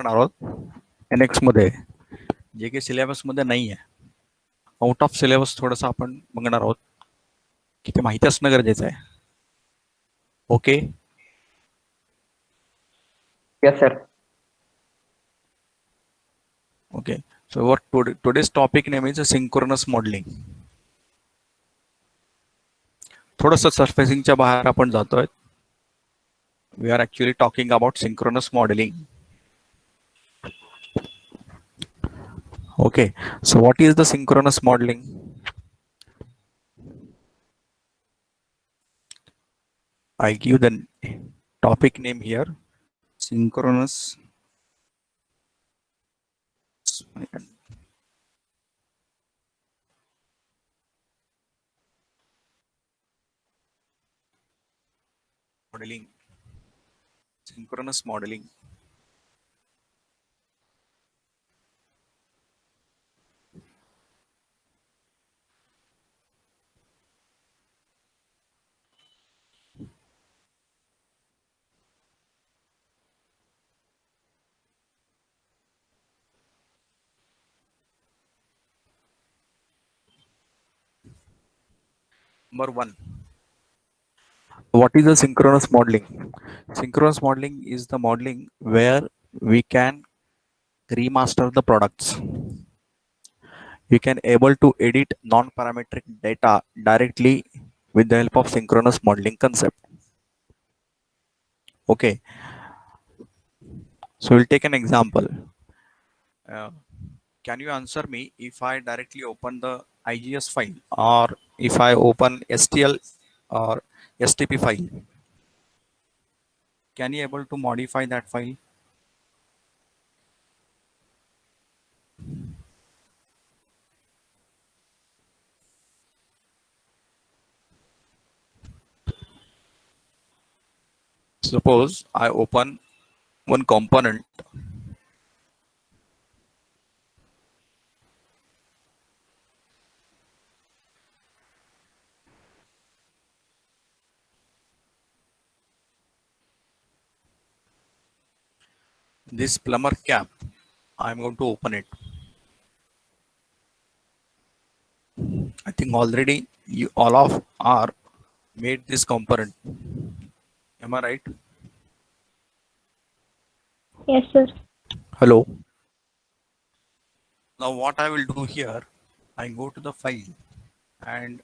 NX मध्ये जे काही syllabus मध्ये नाही आहे, आउट ऑफ सिलेबस थोडंसं आपण बघणार आहोत की ते माहिती असणं गरजेचं आहे. Okay. Yes, sir. Okay. So what today's topic name is synchronous modeling. थोडंसं सरफेसिंगच्या बाहेर आपण जातोय. We are actually talking about synchronous modeling. Okay. So what is the synchronous modeling? I give the topic name here. Synchronous modeling. Synchronous modeling. Number one. What is the synchronous modeling? Synchronous modeling is the modeling where we can remaster the products. We can able to edit non-parametric data directly with the help of synchronous modeling concept. Okay, so we'll take an example. Uh, can you answer me if I directly open the IGS file or if I open STL or STP file? Can you able to modify that file? Suppose I open one component. This plumber cap, I'm going to open it. I think already you all of are made this component. Am I right? Yes, sir. Hello. Now what I will do here, I go to the file and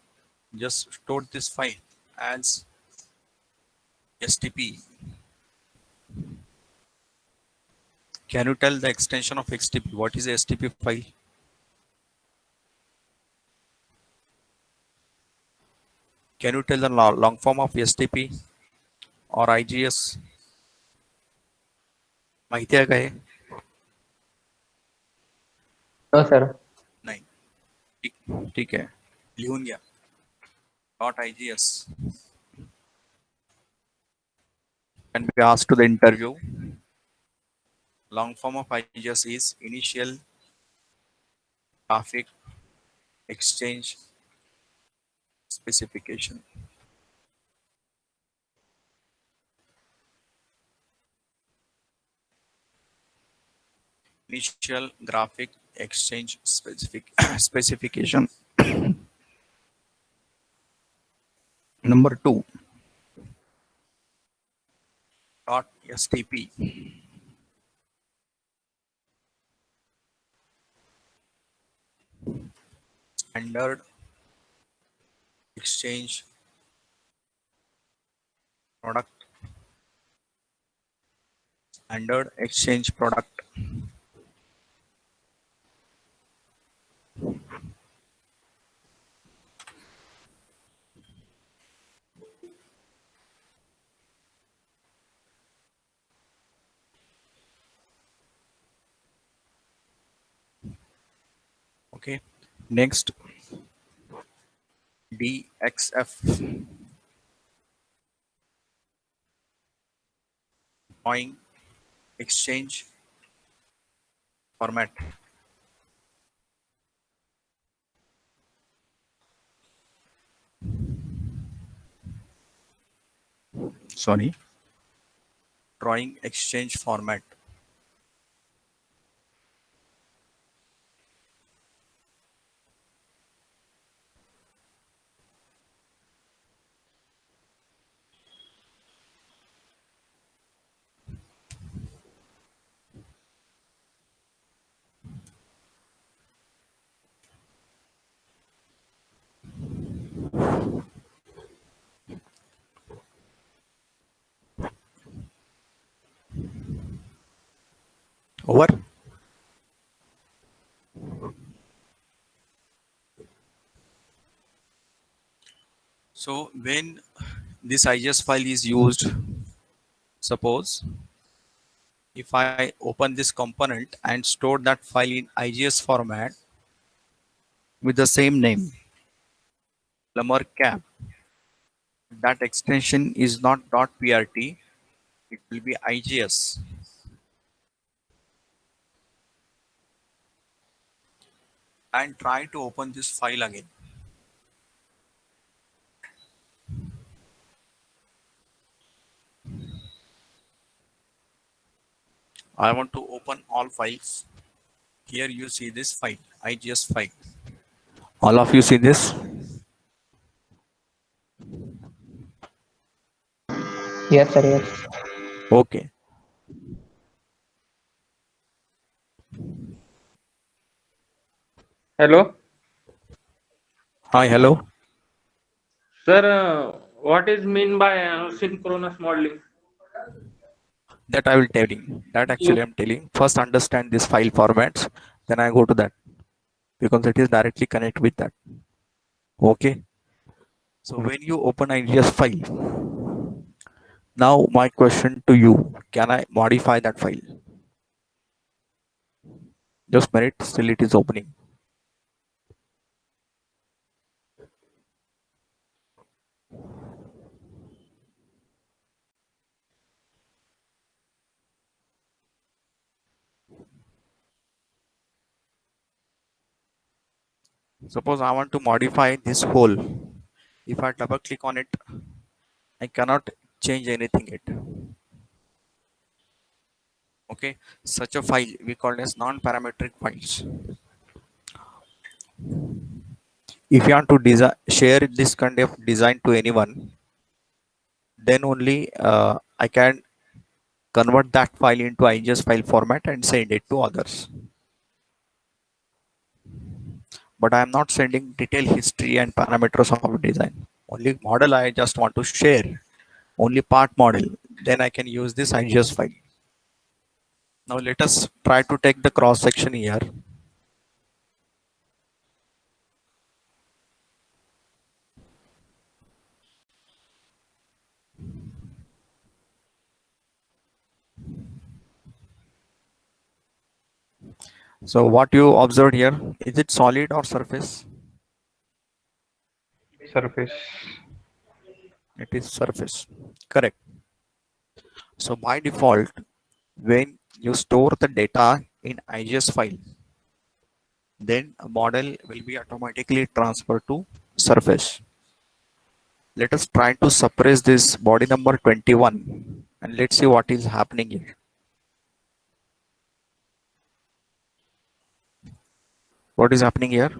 just store this file as STP. Can you tell the extension of STP? What is a STP file? Can you tell the long form of STP or IGS? माहिती आहे का हे? No, sir. नाही. ठीक आहे. लिहून घ्या. .IGS can be asked to the interview. Long form of IGS is initial graphic exchange specification. Initial graphic exchange specification. Number 2. .STP. Standard exchange product. Standard exchange product. Okay. Next, DXF. Drawing exchange format. Sorry. Drawing exchange format. Over. So when this IGS file is used, suppose if I open this component and store that file in IGS format with the same name, plumber cap, that extension is not .prt, it will be IGS. And try to open this file again. I want to open all files. Here you see this file, IGS file. All of you see this? Yes, sir. Yes. Okay. Hello, Hi, hello. sir. What is mean by synchronous modeling? That I will tell you. That You actually I'm telling. First understand this file formats, then I go to that because it is directly connect with that. Okay. So when you open IGS file, now my question to you, can I modify that file? Just minute, still it is opening. Suppose I want to modify this whole. If I double click on it, I cannot change anything it. Okay, such a file we call as non-parametric files. If you want to share this kind of design to anyone, then only I can convert that file into IGS file format and send it to others. But I am not sending detailed history and parameters of design. Only model I just want to share, only part model. Then I can use this IGS file. Now let us try to take the cross section here. So what you observed here, is it solid or surface? surface. It is surface. Correct. So by default, when you store the data in IGS file, then a model will be automatically transferred to surface. Let us try to suppress this body number 21 and let's see what is happening here. What is happening here?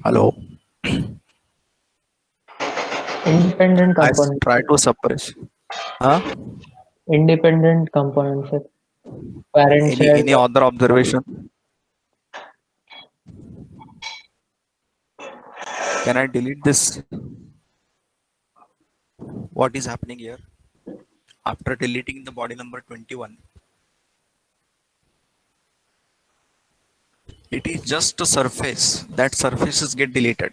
Hello. Independent I components, try sir. to suppress. Huh? Independent components, sir. Parent child. Any other observation? Can I delete this? What is happening here? After deleting the body number 21, it is just a surface. That surfaces get deleted.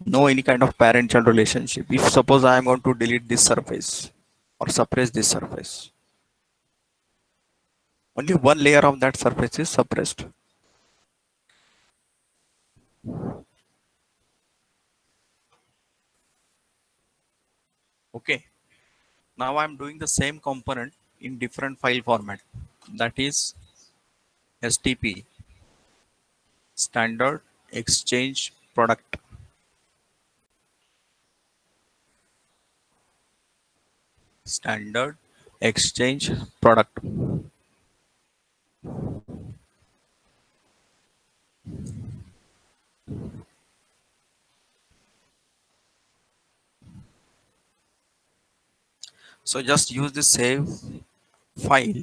No any kind of parent-child relationship. If suppose I am going to delete this surface or suppress this surface, only one layer of that surface is suppressed. Okay. Now I'm doing the same component in different file format. That is STP, Standard Exchange Product. Standard Exchange Product. So just use the save file.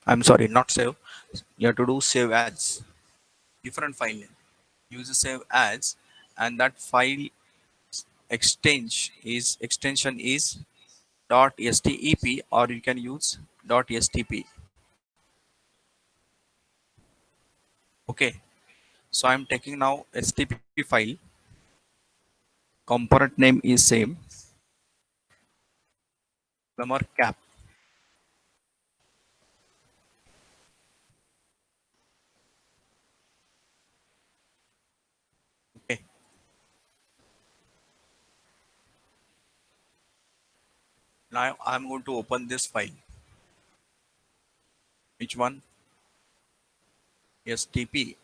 I'm sorry, not save. You have to do save as different file name. Use the save as, and that file extension is .step, or you can use .stp. Okay. So I'm taking now stp file. Component name is same. Plumber cap. Okay. Now I'm going to open this file. Which one? STP.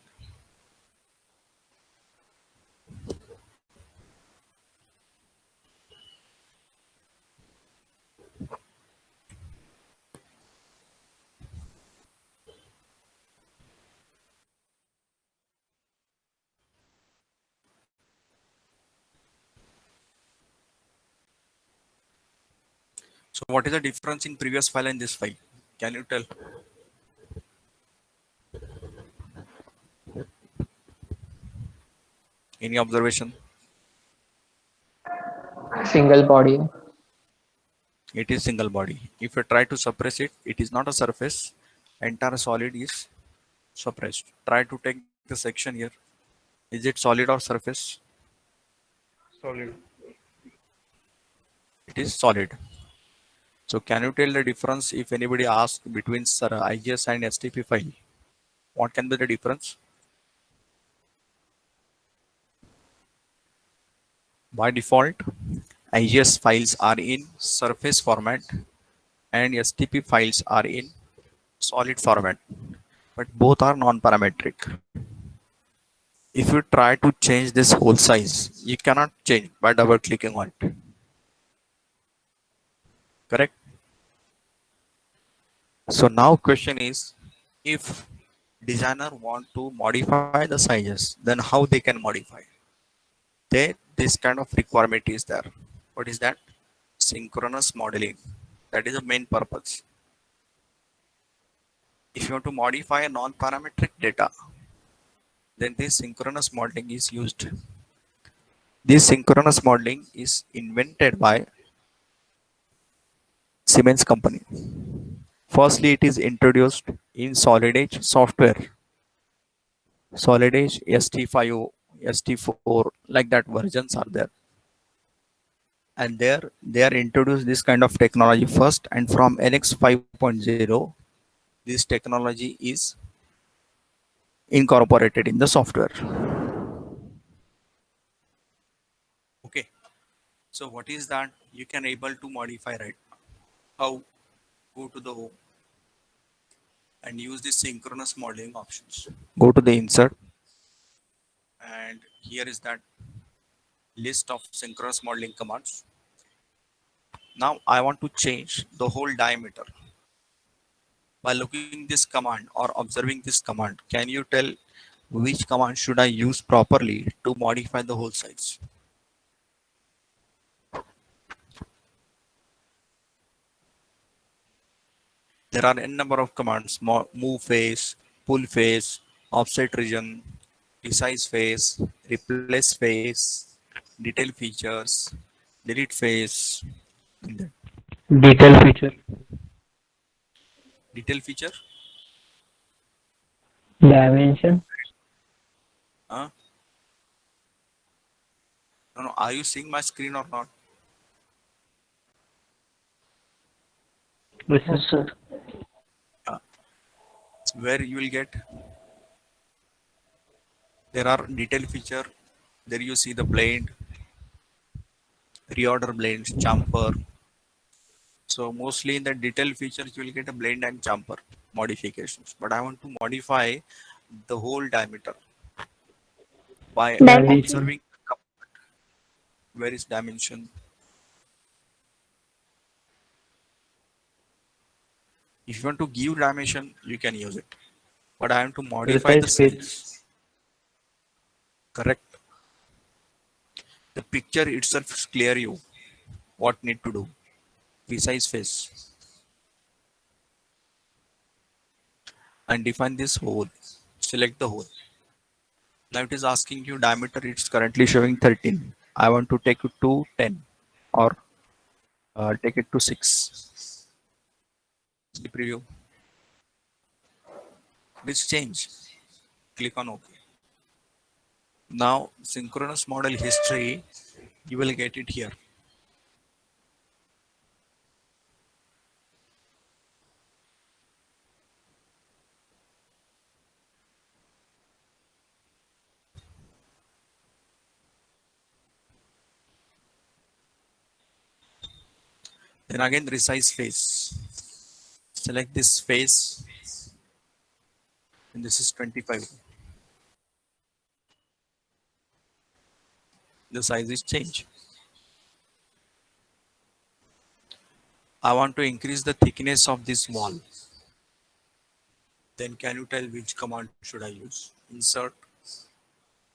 So what is the difference in previous file and this file? Can you tell? Any observation? Single body. It is single body. If you try to suppress it, it is not a surface. Entire solid is suppressed. Try to take the section here. Is it solid or surface? Solid. It is solid. So can you tell the difference if anybody asks between IGS and STP file? What can be the difference? By default, IGS files are in surface format and STP files are in solid format, but both are non-parametric. If you try to change this whole size, you cannot change by double clicking on it. Correct? So now question is, if designer want to modify the sizes, then how they can modify? This kind of requirement is there. What is that? Synchronous modeling. That is the main purpose. If you want to modify a non-parametric data, then this synchronous modeling is used. This synchronous modeling is invented by Siemens company. Firstly, it is introduced in Solid Edge software. Solid Edge ST5, ST4, like that versions are there. And there they are introduced this kind of technology first, and from NX 5.0, this technology is incorporated in the software. Okay. So what is that you can able to modify, right? How? Go to the home and use the synchronous modeling options. Go to the insert, and here is that list of synchronous modeling commands. Now I want to change the whole diameter. By looking this command or observing this command, can you tell which command should I use properly to modify the whole size? There are n number of commands: move face, pull face, offset region, resize face, replace face, detail features, delete face. Detail feature. Detail feature. Dimension. Huh? No, no. Are you seeing my screen or not? Yes, sir. Uh, where you will get, there are detail feature. There you see the blade, reorder blades, chamfer. So mostly in the detail features, you will get a blend and chamfer modifications. But I want to modify the whole diameter by Dimension. observing where is dimension. If you want to give dimension, you can use it. But I want to modify the Resize face. size. Correct. The picture itself clear you what need to do. Precise face and define this hole. Select the hole. Now it is asking you diameter. It's currently showing 13. I want to take it to 10 or take it to 6. See preview. This change. Click on OK. Now synchronous model history, you will get it here. Then again resize face. Select this face and this is 25. The size is changed. I want to increase the thickness of this wall. Then can you tell which command should I use? Insert,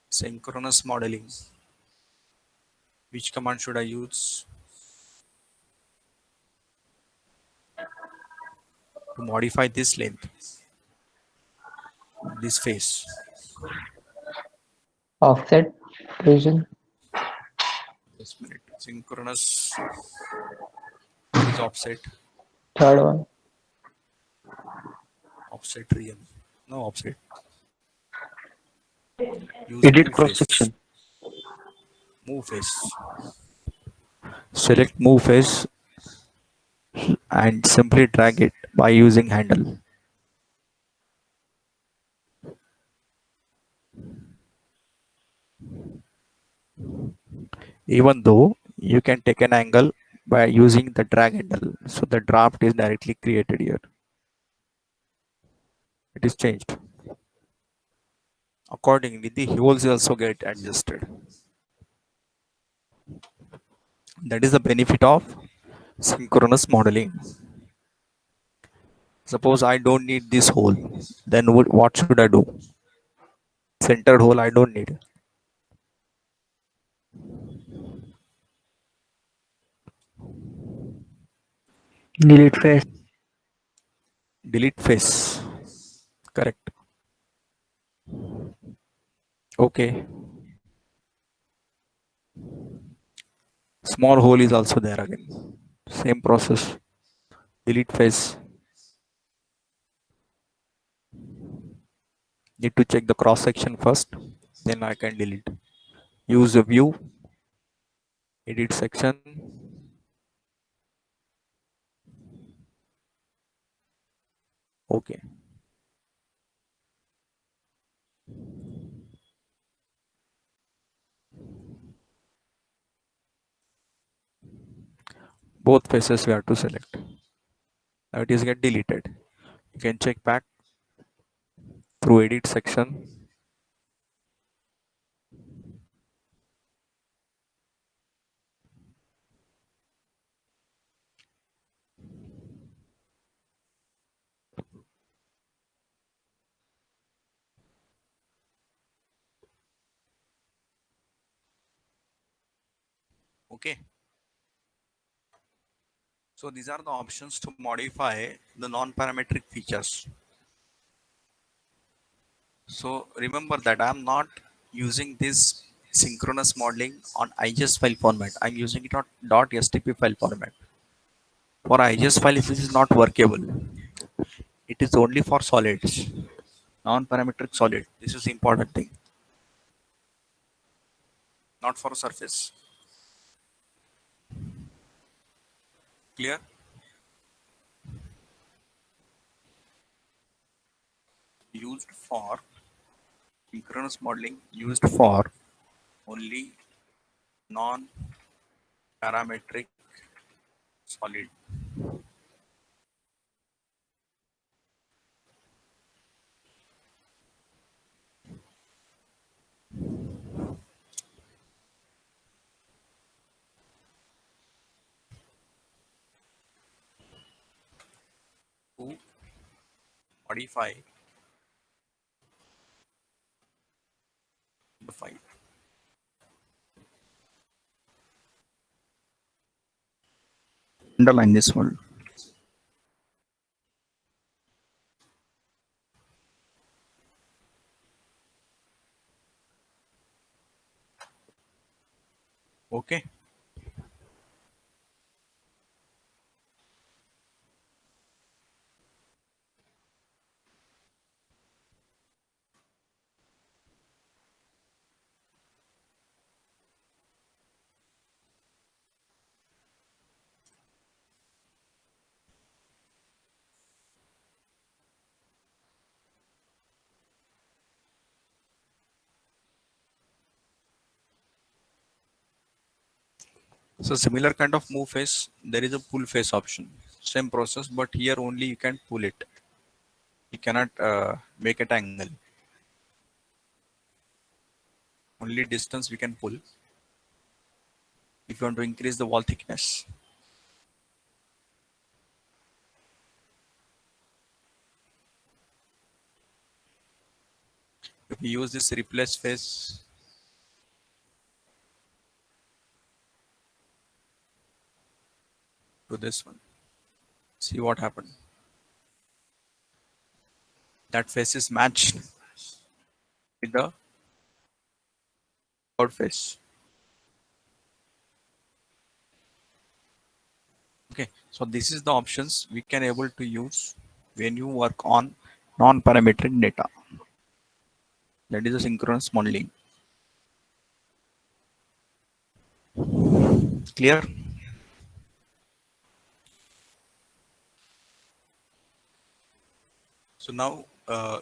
synchronous modeling. Which command should I use to modify this length, this face? Offset region. Just a minute. Synchronous. What is offset? Third one. Offset region. No offset. Use Edit move cross face. section. Move face. Select move face and simply drag it by using handle. Even though you can take an angle by using the drag handle, so the draft is directly created here. It is changed. Accordingly, the holes also get adjusted. That is the benefit of synchronous modeling. Suppose I don't need this hole, then what should I do? Centered hole I don't need. Delete face. Delete face. Correct. Okay. Small hole is also there again. Same process. Delete face. Need to check the cross section first, then I can delete. Use a view, edit section. Okay. Both faces we have to select. Now it is get deleted. You can check back through edit section. Okay. So these are the options to modify the non-parametric features. So remember that I'm not using this synchronous modeling on IGES file format. I'm using it on .stp file format. For IGES file, if this is not workable, it is only for solids, non-parametric solid. This is the important thing, not for surface. Clear? Used for synchronous modeling, used for only non-parametric solid. To modify the file. Underline this one. Okay. So similar kind of move face, there is a pull face option. Same process, but here only you can pull it. You cannot make it angle. Only distance we can pull if you want to increase the wall thickness. If we use this replace face, to this one, see what happened. That face is matched with the third face. Okay, so this is the options we can able to use when you work on non-parametric data. That is a synchronous modeling. Clear? So now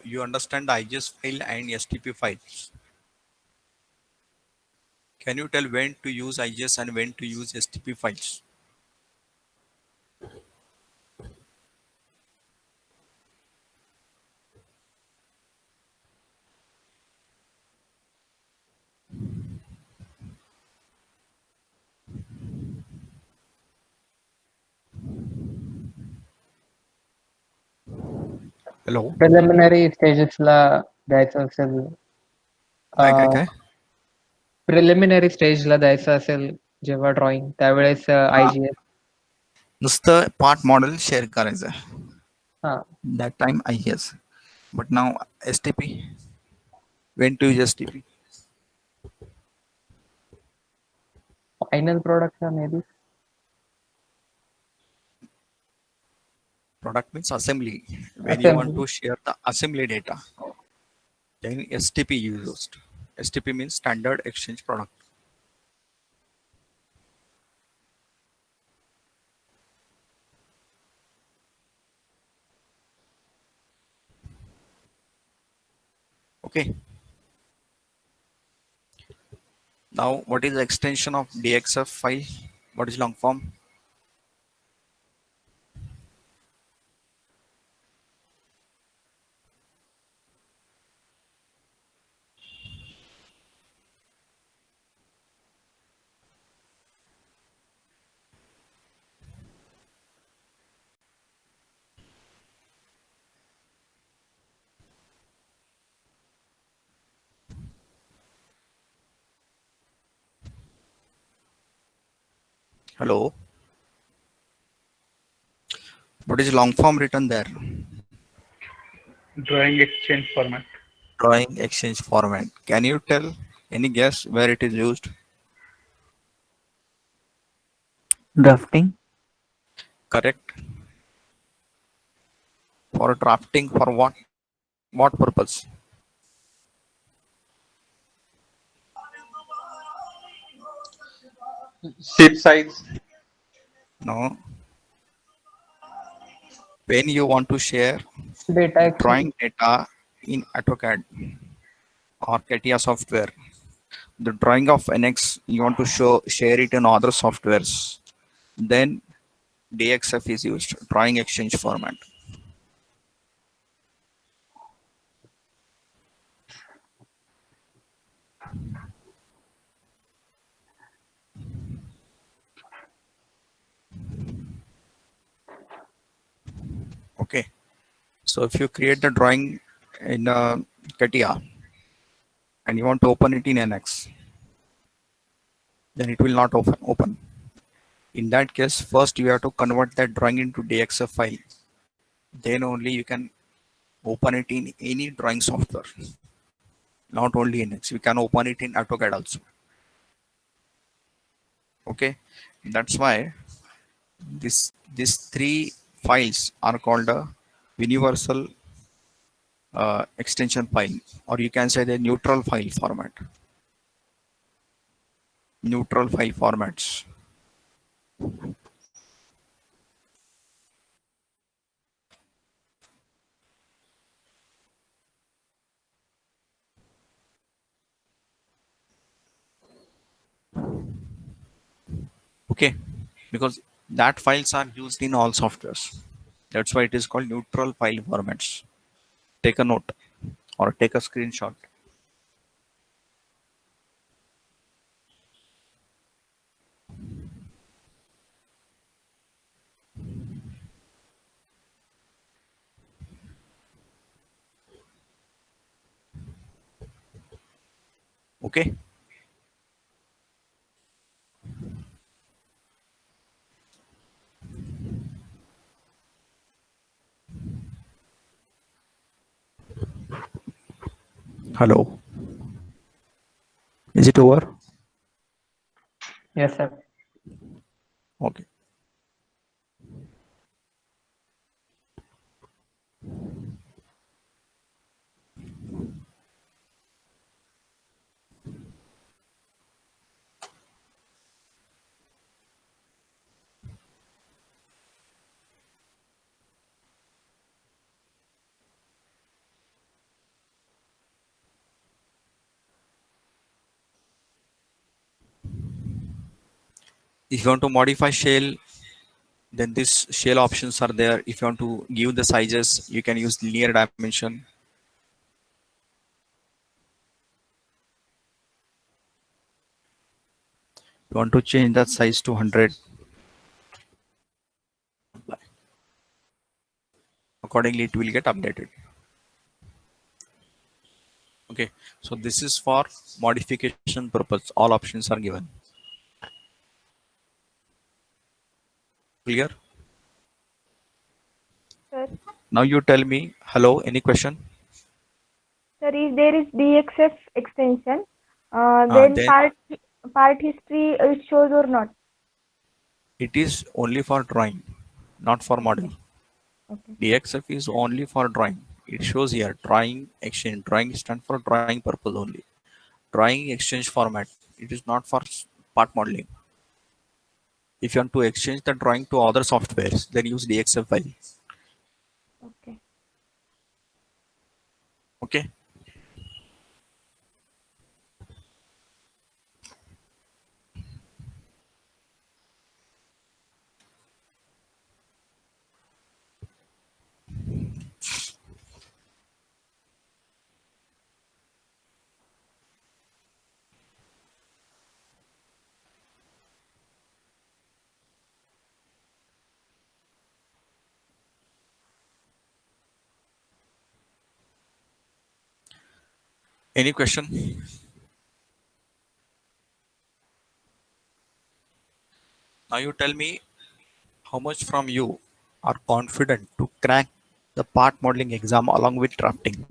you understand the IGS file and STP files. Can you tell when to use IGS and when to use STP files? Hello? Preliminary stages ला द्यायचं असेल काय? Preliminary स्टेजला द्यायचं असेल जेव्हा drawing त्यावेळेस IGS. नुसतं part model share करायचं. हा That time IGS. But now STP. When to use STP? Final product may be. Product means assembly. When you want to share the assembly data, then STP used. STP means standard exchange product. Okay. Now, what is the extension of DXF file? What is long form? Hello. What is long form written there? Drawing exchange format. Drawing exchange format. Can you tell any guess where it is used? Drafting. Correct. For drafting, for what? What purpose? Shape size. No. When you want to share data exchange. drawing data in AutoCAD or CATIA software, the drawing of NX you want to share it in other softwares, then DXF is used, drawing exchange format. Okay, so if you create the drawing in CATIA and you want to open it in NX, then it will not open. In that case, first you have to convert that drawing into DXF file. Then only you can open it in any drawing software, not only in X. You can open it in AutoCAD also. Okay, that's why these three files are called a universal extension file, or you can say the neutral file format. Neutral file formats. Okay, because that files are used in all softwares. That's why it is called neutral file formats. Take a note or take a screenshot. Okay. Hello. Is it over? Yes, sir. Okay. If you want to modify shell, then these shell options are there. If you want to give the sizes, you can use linear dimension. You want to change that size to 100. Accordingly, it will get updated. Okay, so this is for modification purpose. All options are given. Clear? Sir, Now you tell me, hello, any question? sir, if there is DXF extension, then Then part history it shows or not? it is only for drawing, not for model. Okay. DXF is only for drawing. It shows here drawing exchange. Drawing stand for drawing purpose only. Drawing exchange format. It is not for part modeling. If you want to exchange the drawing to other softwares, then use DXF file. Okay. Okay. Any question? Now you tell me how much from you are confident to crack the part modeling exam along with drafting.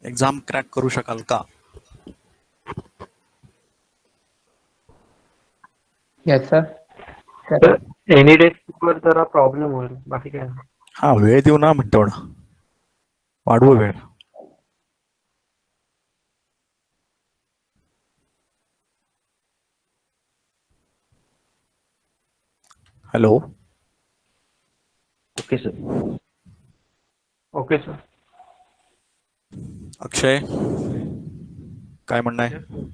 Exam crack करू शकाल का? Yes, sir. तर any day वर जरा problem होईल, बाकी काय नाही. हा, वेळ देऊ ना मग तेवढा. वाढवू वेळ. Hello. Okay, sir. Okay sir. Akshay, काय म्हणणं आहे?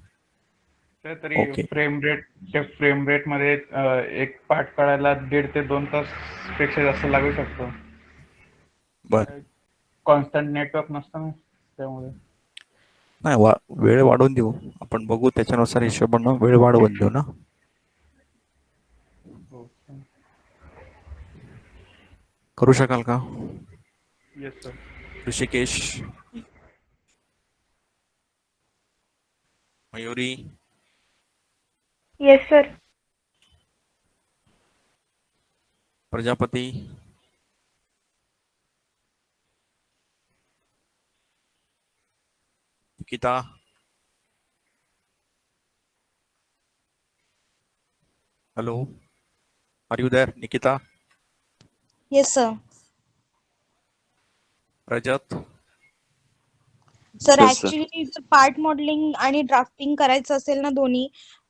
तर तरी ओके. फ्रेम रेट मध्ये एक पार्ट काढायला 1.5 ते 2 तास पेक्षा जास्त लागू शकतो. बर. कॉन्स्टंट नेटवर्क नसतं ना त्यामुळे. नाही, वेळ वाढवून देऊ आपण. बघू त्याच्यानुसार हिशोबानं वेळ वाढवून देऊ ना. करू शकाल का? Yes sir. Rishikesh, Mayuri, Yes, sir. Prajapati, Nikita, hello, are you there, Nikita, yes sir. Rajat, sir Yes, sir. Actually जर पार्ट मॉडेलिंग आणि ड्राफ्टिंग करायचं असेल ना दोन्ही,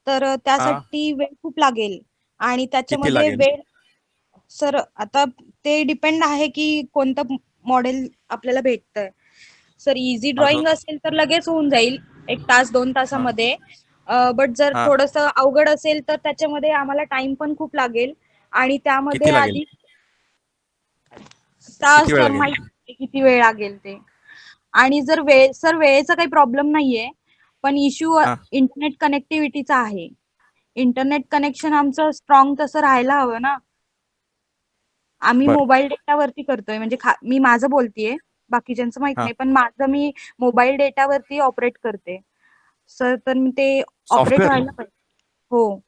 तर हा त्यासाठी वेळ खूप लागेल आणि किती त्याच्यामध्ये लागेल? वेळ सर आता ते डिपेंड आहे की कोणतं मॉडेल आपल्याला भेटतंय. सर इझी ड्रॉइंग अजून असेल तर लगेच होऊन जाईल 1 तास 2 हा तासामध्ये. बट जर हा थोडस अवघड असेल तर त्याच्यामध्ये आम्हाला टाइम पण खूप लागेल आणि त्यामध्ये किती लागेल? आधी तास किती वेळ सर लागेल? माहिती नाही किती वेळ लागेल ते. आणि जर सर वेळेचा काही प्रॉब्लेम नाहीये, पण इश्यू हा इंटरनेट कनेक्टिव्हिटीचा आहे. इंटरनेट कनेक्शन आमचं स्ट्रॉंग तसं राहायला हवं ना. आम्ही बर मोबाईल डेटावरती करतोय म्हणजे मी माझं बोलतीये, बाकीच्यांचं माहित हा नाही, पण माझं मी मोबाईल डेटावरती ऑपरेट करते. सर तर मी ते ऑपरेट सॉफ्टवेअर व्हायला पाहिजे. हो.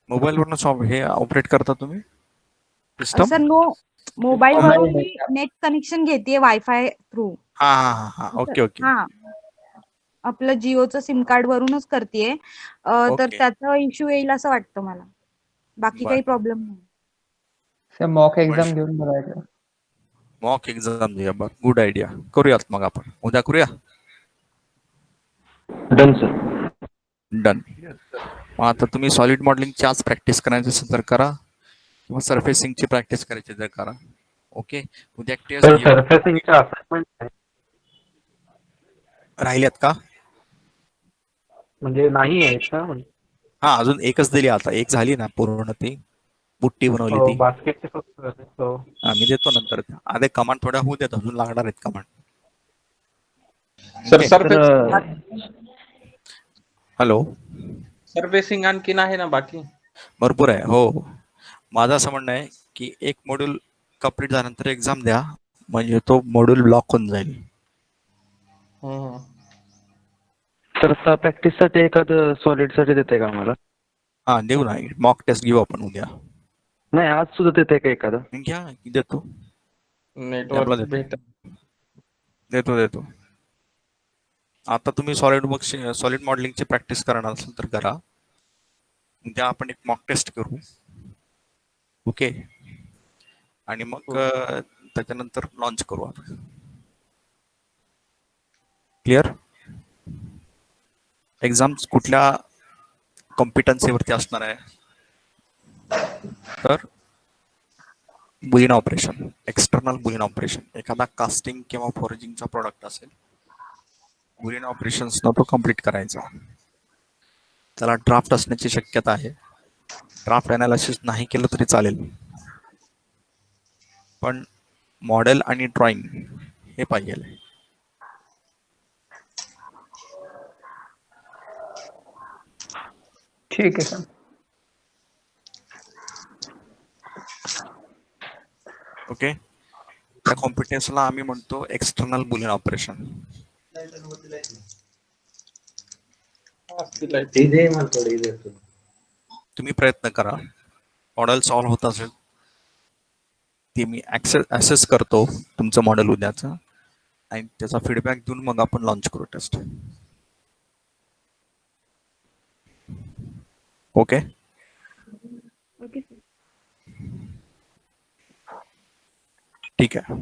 मोबाईलवरून हे ऑपरेट करता तुम्ही सिस्टम? सर मोबाईल मोबाईल वरून मी डेटा. नेट कनेक्शन घेतेय वायफाय थ्रू. हा हा हा हा ओके ओके हा आपलं जिओचं सिम कार्ड वरूनच करतेय. तर ओके त्याचा इश्यू येईल असं वाटतं मला. बाकी बर काही प्रॉब्लेम नाही. सर मॉक म्हणजे एक्झाम घेऊन बघायचं. मॉक एक्झाम देऊया. बर गुड आयडिया. करूयात मग आपण उद्या करूया. Done, sir. डन. मग आता तुम्ही सॉलिड मॉडेलिंगची आज प्रॅक्टिस करायची असेल तर करा किंवा सरफेसिंगची प्रॅक्टिस करायची तर करा. ओके उद्या एक टेस्ट सर घेऊ. सरफेसिंगच्या असाइनमेंट राहिल्यात का? म्हणजे नाही आहेत का? हा अजून एकच दिली. आता एक झाली ना पूर्ण ती बुट्टी बनवली हो ती. बास्केटचे फक्त हो. हा मी देतो नंतर. आधी कमांड थोड्या होऊ देत, अजून लागणार आहेत command. Sir okay hello surfacing आणखीन आहे ना बाकी? भरपूर आहे. हो माझं असं म्हणणं आहे की एक मॉड्यूल कम्प्लीट झाल्यानंतर एक्झाम द्या, म्हणजे तो मॉड्यूल ब्लॉक होऊन जाईल. हम्म. तर आता प्रॅक्टिससाठी एखादं सॉलिडसाठी देते का आम्हाला? हा देऊ ना, मॉक टेस्ट घेऊ आपण उद्या. नाही आज सुद्धा देते का एखादं? घ्या देतो. नेटवर्क देतो भेट देतो देतो. आता तुम्ही सॉलिड मॉडेलिंगची प्रॅक्टिस करणार असेल तर करा. उद्या आपण एक मॉक टेस्ट करू. ओके आणि मग त्याच्यानंतर लॉन्च करू आपण. क्लिअर? एक्झाम्स कुठल्या कॉम्पिटन्सीवरती असणार आहे तर Boolean operation, external Boolean operation. एखादा कास्टिंग किंवा फॉर्जिंगचा प्रोडक्ट असेल, बुलियन ऑपरेशन्सना तो कम्प्लीट करायचा. त्याला ड्राफ्ट असण्याची शक्यता आहे. ड्राफ्ट अनालिसिस नाही केलं तरी चालेल, पण मॉडेल आणि ड्रॉइंग हे पाहिजे. ठीक आहे सर. ओके त्या कॉम्पिटन्सला आम्ही म्हणतो एक्सटर्नल बुलियन ऑपरेशन. तुम्ही प्रयत्न करा. मॉडेल सॉल्व्ह होत असेल ते मी ॲसेस करतो तुमचं मॉडेल उद्याचं, आणि त्याचा फीडबॅक देऊन मग आपण लॉन्च करू टेस्ट. Okay Okay, sir. ठीक आहे.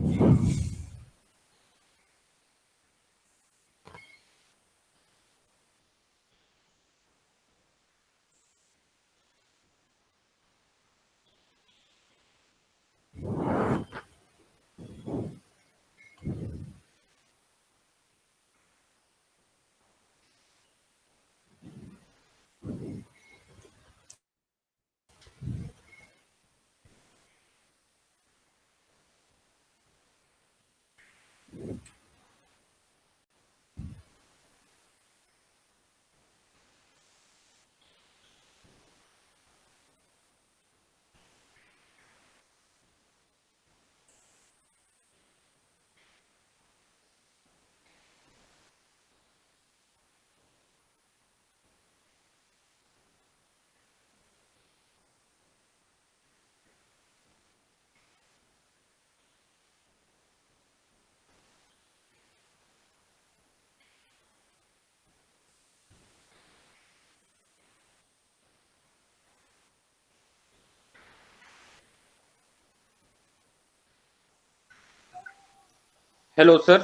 Hello sir.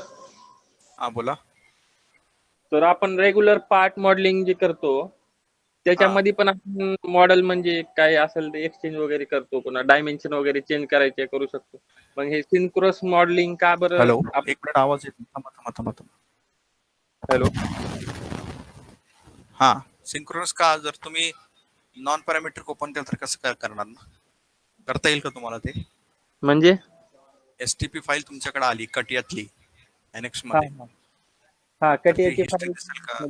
हा बोला. तर आपण रेग्युलर पार्ट मॉडेलिंग जे करतो त्याच्यामध्ये पण आपण मॉडेल म्हणजे काय असेल ते एक्सचेंज वगैरे करतो, पुन्हा डायमेन्शन वगैरे चेंज करायचे करू शकतो. मग हे सिंक्रोनस मॉडेलिंग का बरं हॅलो, एक मिनिट आवाज येत नाही. थांबा. हॅलो. हा, सिंक्रोनस का? जर तुम्ही नॉन पॅरामेट्रिक ओपन केलं तर कसं करणार ना? करता येईल का तुम्हाला ते? म्हणजे एसटीपी फाईल तुमच्याकडे आली कटियातली एनएक्स हा मध्ये, हा तर ती कटियाची हिस्ट्री फाईल दिसेल का?